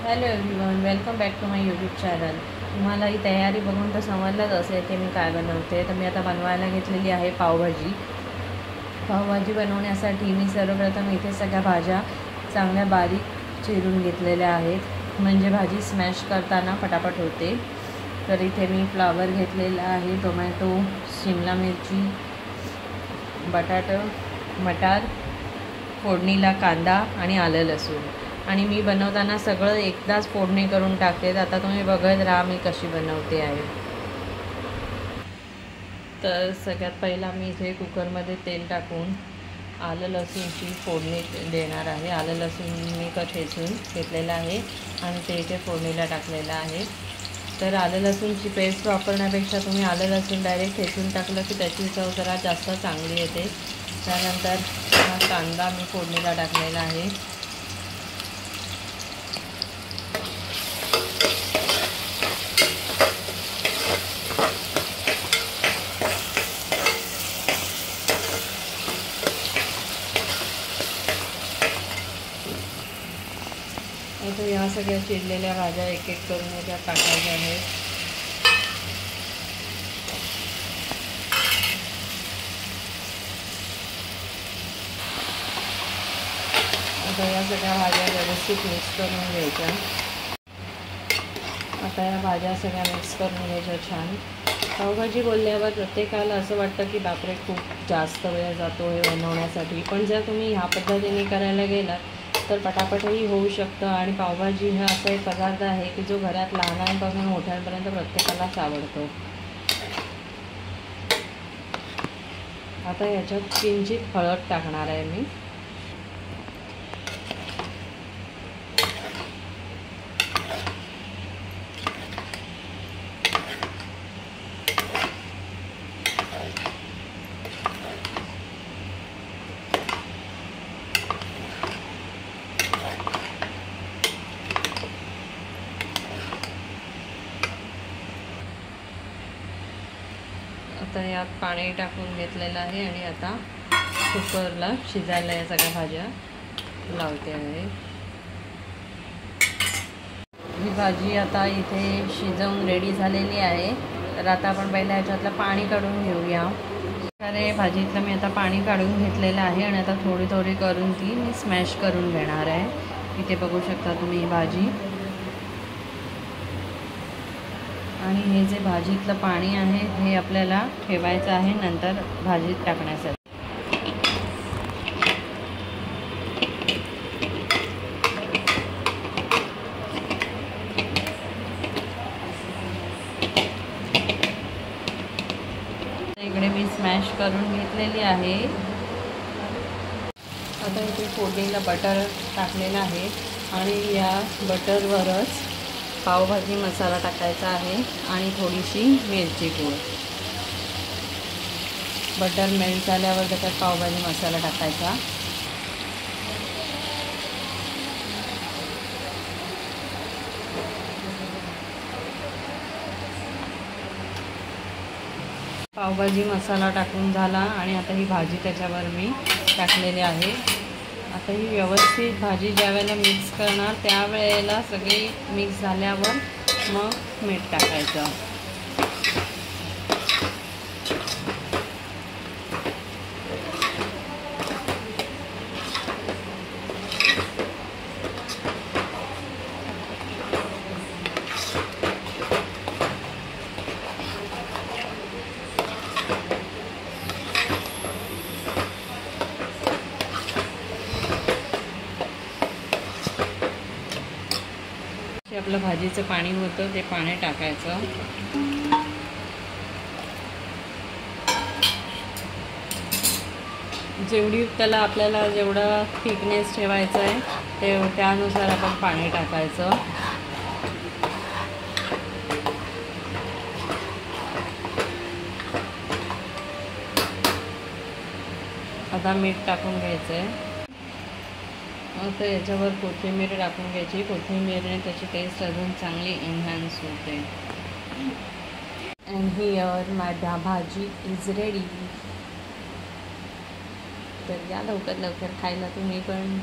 Hello everyone, welcome back to my YouTube channel. तुम्हाला ही तयारी बघून तर समजलंच असेल की मी काय बनवते। तर मी आता बनवायला घेतलेली आहे पावभाजी। पावभाजी बनवण्यासाठी मी सर्वप्रथम इथे सगळ्या भाज्या चांगल्या बारीक चिरून घेतलेल्या आहेत, म्हणजे भाजी स्मॅश करताना पटापट होते। तर इथे मी फ्लावर घेतलेला आहे, टोमॅटो, शिमला मिरची, बटाटा, मटार, फोडणीला कांदा आणि आलं लसूण। आणि मी बनवताना सगळं एकदाच फोडणी करून टाकते। आता तुम्ही बघत राहा मी कशी बनवते आहे। तर सगळ्यात पहिला मी इथे कुकरमध्ये तेल टाकून आलं लसूणची फोडणी देणार आहे। आलं लसूण मी ठेचून घेतलेलं आहे आणि ते इथे फोडणीला टाकलेलं आहे। तर आलं लसूणची पेस्ट वापरण्यापेक्षा तुम्ही आलं लसूण डायरेक्ट ठेचून टाकलं की त्याची चव जरा जास्त चांगली येते। त्यानंतर हा कांदा मी फोडणीला टाकलेला आहे। आता या सगळ्या चिरलेल्या भाज्या एक एक करून याच्यात टाकायच्या आहेत। आता या सगळ्या भाज्या व्यवस्थित मिक्स करून घ्यायच्या। आता या भाज्या सगळ्या मिक्स करून घ्यायच्या छान। पावभाजी बोलल्यावर प्रत्येकाला असं वाटतं की बापरे खूप जास्त वेळ जातो हे बनवण्यासाठी, पण जर तुम्ही ह्या पद्धतीने करायला गेलात तर पटापटही होऊ शकतं। आणि पावभाजी हा असा एक पदार्थ आहे की जो घरात लहानांपासून मोठ्यांपर्यंत प्रत्येकालाच आवडतो। आता याच्यात किंचित हळद टाकणार आहे मी। आता यात पाणी टाकून घेतलेलं आहे आणि आता कुकरला शिजायला या सगळ्या भाज्या लावते आहे। ही भाजी आता इथे शिजवून रेडी झालेली आहे। तर आता आपण पहिल्या ह्याच्यातलं पाणी काढून घेऊया। अरे भाजीतलं मी आता पाणी काढून घेतलेलं आहे आणि आता थोडी थोडी करून ती मी स्मॅश करून घेणार आहे। इथे बघू शकता तुम्ही ही भाजी। आणि हे जे भाजीतलं पाणी आहे हे आपल्याला ठेवायचं आहे नंतर भाजीत टाकण्यासाठी। इकडे मी स्मॅश करून घेतलेली आहे। आता इथे फोडणीला बटर टाकलेला आहे आणि या बटरवरच पावभाजी मसाला टाकायचा आहे आणि थोडीशी मिरची पूड। बटर मेल्ट झाल्यावर त्याच्यात पावभाजी मसाला टाकायचा। पावभाजी मसाला टाकून झाला आणि आता ही भाजी त्याच्यावर मी टाकलेली आहे। आता ही व्यवस्थित भाजी ज्यावेळेला मिक्स करणार त्यावेळेला सगळी मिक्स झाल्यावर मग मीठ टाकायचं। आपलं भाजीचं पाणी होतं ते पाणी टाकायचं। जेवढी त्याला आपल्याला जेवढा थिकनेस ठेवायचा आहे त्यानुसार आपण पाणी टाकायचं। आता मीठ टाकून घ्यायचं आहे। आता याच्यावर कोथिंबीर टाकून घ्यायची। कोथिंबीरने त्याची टेस्ट अजून चांगली एनहान्स होते। अँड हिअर माझा भाजी इज रेडी। तर या लवकर लवकर खायला तुम्ही पण।